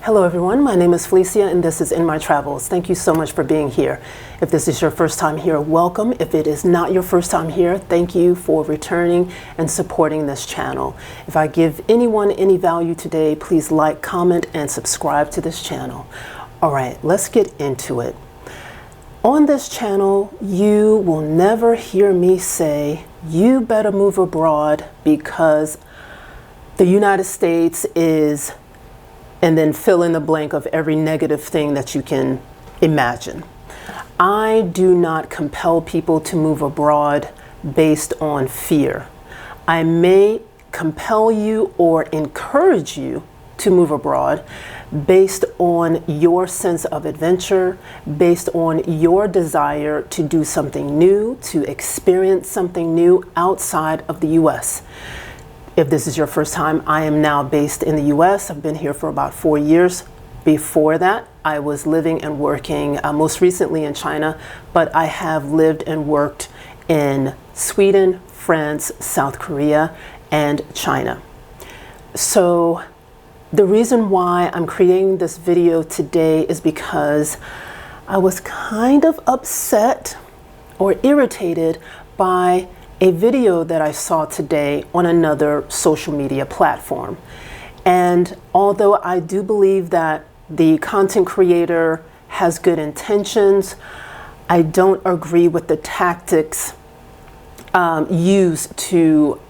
Hello everyone, my name is Felicia and this is In My Travels. Thank you so much for being here. If this is your first time here, welcome. If it is not your first time here, thank you for returning and supporting this channel. If I give anyone any value today, please like, comment, and subscribe to this channel. All right, let's get into it. On this channel, you will never hear me say, you better move abroad because the United States is, and then fill in the blank of every negative thing that you can imagine. I do not compel people to move abroad based on fear. I may compel you or encourage you to move abroad based on your sense of adventure, based on your desire to do something new, to experience something new outside of the US. If this is your first time, I am now based in the US. I've been here for about 4 years. Before that, I was living and working most recently in China, but I have lived and worked in Sweden, France, South Korea, and China. So the reason why I'm creating this video today is because I was kind of upset or irritated by a video that I saw today on another social media platform. And although I do believe that the content creator has good intentions, I don't agree with the tactics used to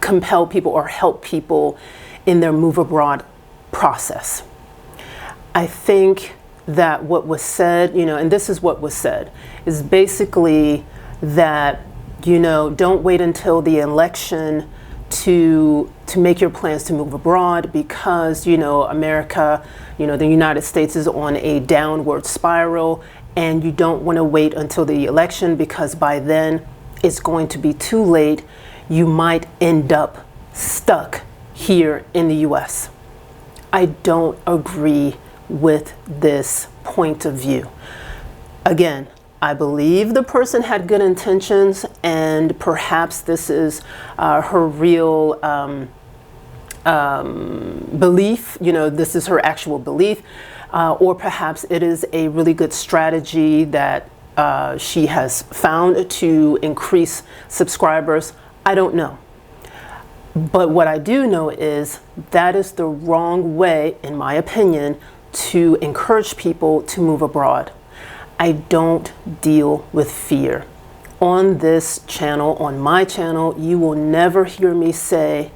compel people or help people in their move abroad process. I think that what was said, and this is what was said, is basically that don't wait until the election to make your plans to move abroad because, America, the United States is on a downward spiral and you don't want to wait until the election because by then it's going to be too late. You might end up stuck here in the US. I don't agree with this point of view. Again, I believe the person had good intentions and perhaps this is her real belief, this is her actual belief, or perhaps it is a really good strategy that she has found to increase subscribers. I don't know. But what I do know is that is the wrong way, in my opinion, to encourage people to move abroad. I don't deal with fear. On this channel, on my channel, you will never hear me say,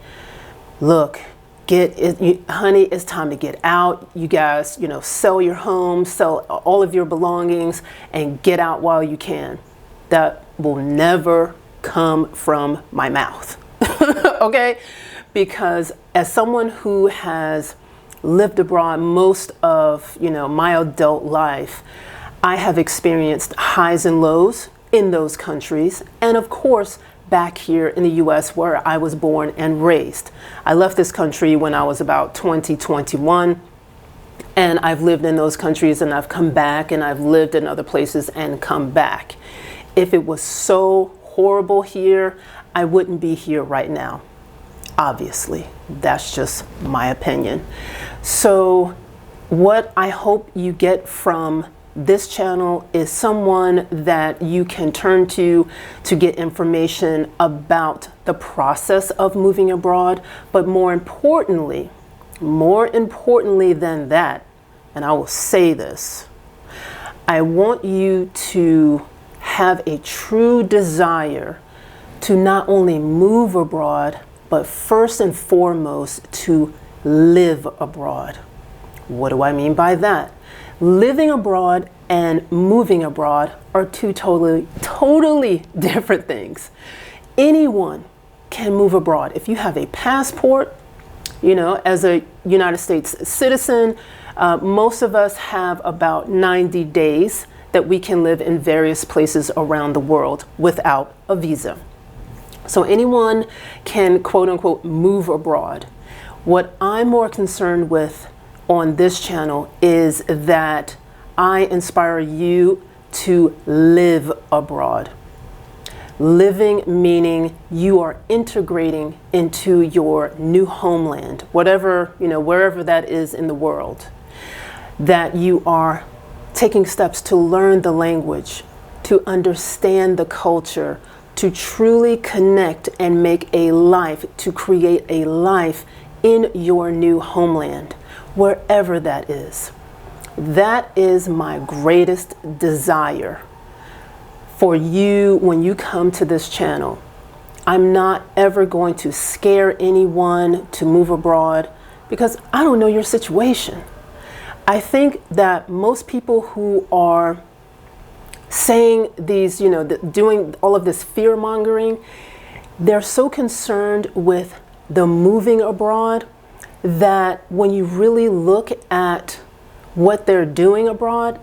look, honey, it's time to get out. You guys, sell your home, sell all of your belongings and get out while you can. That will never come from my mouth, okay? Because as someone who has lived abroad most of, my adult life, I have experienced highs and lows in those countries, and of course, back here in the US where I was born and raised. I left this country when I was about 21, and I've lived in those countries and I've come back and I've lived in other places and come back. If it was so horrible here, I wouldn't be here right now. Obviously, that's just my opinion. So what I hope you get from this channel is someone that you can turn to get information about the process of moving abroad. But more importantly than that, and I will say this, I want you to have a true desire to not only move abroad, but first and foremost to live abroad. What do I mean by that? Living abroad and moving abroad are two totally different things. Anyone can move abroad. If you have a passport, as a United States citizen, most of us have about 90 days that we can live in various places around the world without a visa. So anyone can, quote unquote, move abroad. What I'm more concerned with on this channel is that I inspire you to live abroad. Living meaning you are integrating into your new homeland, whatever, wherever that is in the world, that you are taking steps to learn the language, to understand the culture, to truly connect and make a life, to create a life in your new homeland, wherever that is. That is my greatest desire for you when you come to this channel. I'm not ever going to scare anyone to move abroad because I don't know your situation. I think that most people who are saying these, doing all of this fear-mongering, they're so concerned with the moving abroad that when you really look at what they're doing abroad,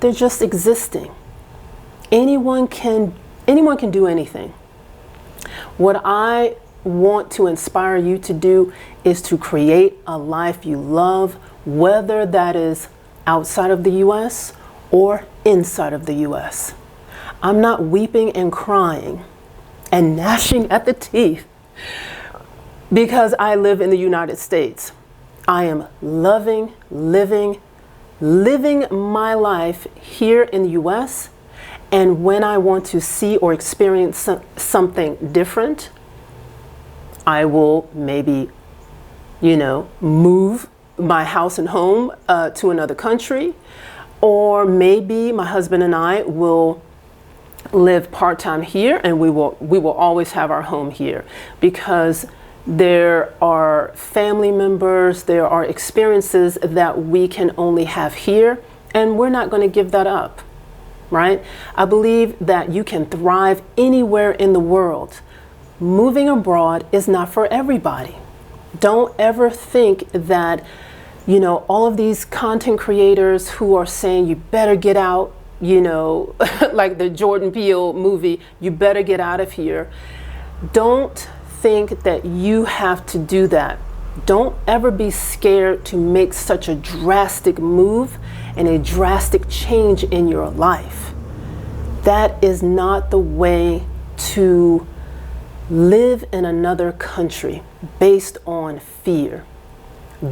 they're just existing. Anyone can do anything. What I want to inspire you to do is to create a life you love, whether that is outside of the US or inside of the US. I'm not weeping and crying and gnashing at the teeth because I live in the United States. I am living my life here in the US. And when I want to see or experience something different, I will maybe, move my house and home to another country, or maybe my husband and I will live part-time here, and we will always have our home here, because there are family members, there are experiences that we can only have here, and we're not going to give that up. Right? I believe that you can thrive anywhere in the world. Moving abroad is not for everybody. Don't ever think that, all of these content creators who are saying you better get out, like the Jordan Peele movie, you better get out of here. Don't think that you have to do that. Don't ever be scared to make such a drastic move and a drastic change in your life. That is not the way to live in another country based on fear.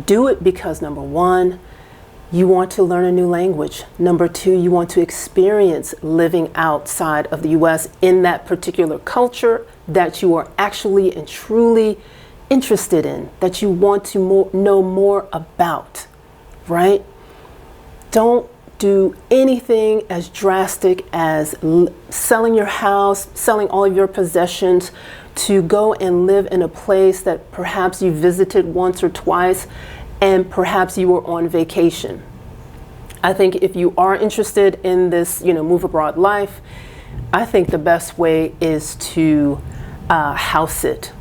Do it because, number one, you want to learn a new language. Number two, you want to experience living outside of the US in that particular culture that you are actually and truly interested in, that you want to know more about, right? Don't do anything as drastic as selling your house, selling all of your possessions to go and live in a place that perhaps you visited once or twice and perhaps you were on vacation. I think if you are interested in this, move abroad life, I think the best way is to house it.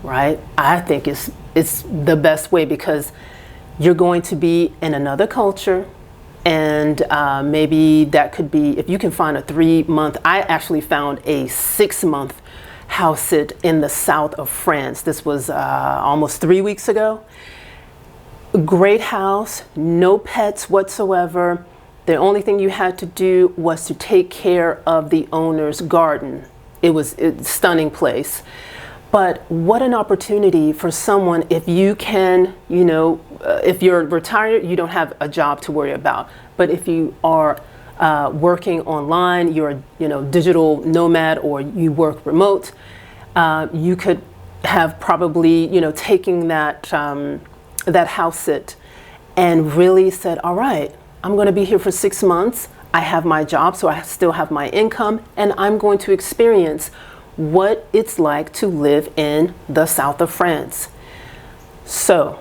Right? I think it's the best way because you're going to be in another culture, and maybe that could be, if you can find a 3-month, I actually found a 6-month house sit in the south of France. This was almost 3 weeks ago. Great house, no pets whatsoever. The only thing you had to do was to take care of the owner's garden. It was a stunning place. But what an opportunity for someone if you can, if you're retired, you don't have a job to worry about. But if you are working online, you're a digital nomad, or you work remote, you could have probably, taking that house sit and really said, all right, I'm going to be here for 6 months. I have my job, so I still have my income, and I'm going to experience what it's like to live in the south of France. So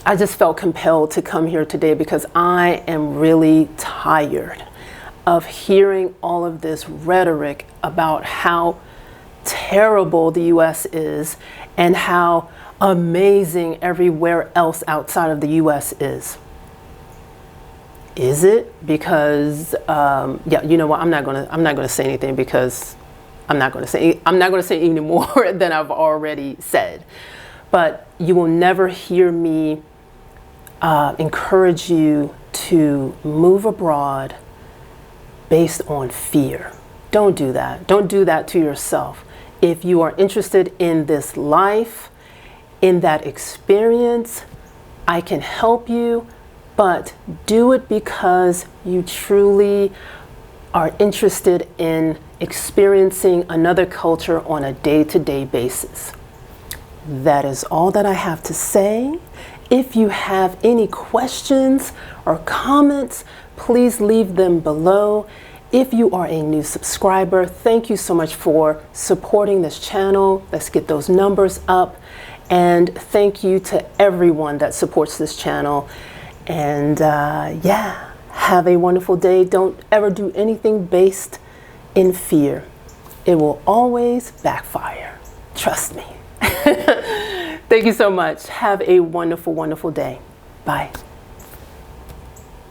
I just felt compelled to come here today because I am really tired of hearing all of this rhetoric about how terrible the US is and how amazing everywhere else outside of the US is. Is it? Because you know what? I'm not gonna say anything because I'm not gonna say any more than I've already said. But you will never hear me encourage you to move abroad based on fear. Don't do that. Don't do that to yourself. If you are interested in this life, in that experience, I can help you, but do it because you truly are interested in experiencing another culture on a day-to-day basis. That is all that I have to say. If you have any questions or comments, please leave them below. If you are a new subscriber, thank you so much for supporting this channel. Let's get those numbers up. And thank you to everyone that supports this channel. And yeah, have a wonderful day. Don't ever do anything based in fear. It will always backfire. Trust me. Thank you so much. Have a wonderful, wonderful day. Bye.